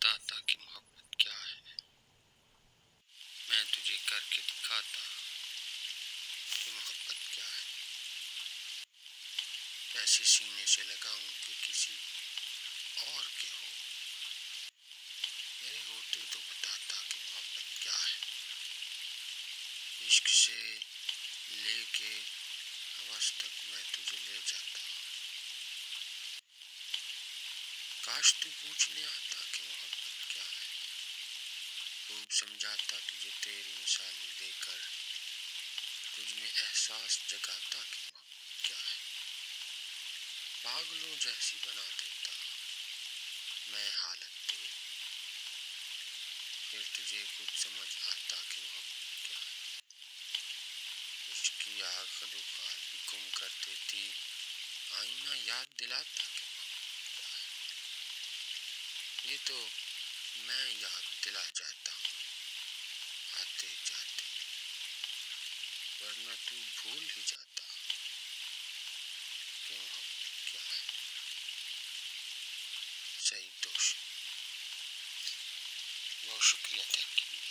بتاتا کہ محبت کیا ہے، میں تجھے کر کے دکھاتا کہ محبت کیا ہے، ایسے سینے سے لگاؤں کہ کسی اور کے ہو، میرے ہوتے تو بتاتا کہ محبت کیا ہے، عشق سے لے کے ہوس تک میں تجھے لے جاتا، کاش تو پوچھنے آتا کہ محبت کیا ہے، خوب سمجھاتا تجھے تیری مثالیں دے کر، تجھ میں احساس جگاتا کہ محبت کیا ہے، پاگلوں جیسی بنا دیتا میں حالت تیری، پھر تجھے خود سمجھ آتا کہ محبت کیا ہے، عشق کی آگ خدوخال بھی گم کر دیتی، آئینہ یاد دلاتا کہ محبت کیا ہے، یہ تو میں یاد دلا جاتا ہوں آتے جاتے، ورنہ تو بھول ہی جاتا کہ محبت کیا ہے۔ سعید دوشی، بہت شکریہ، تھینک یو۔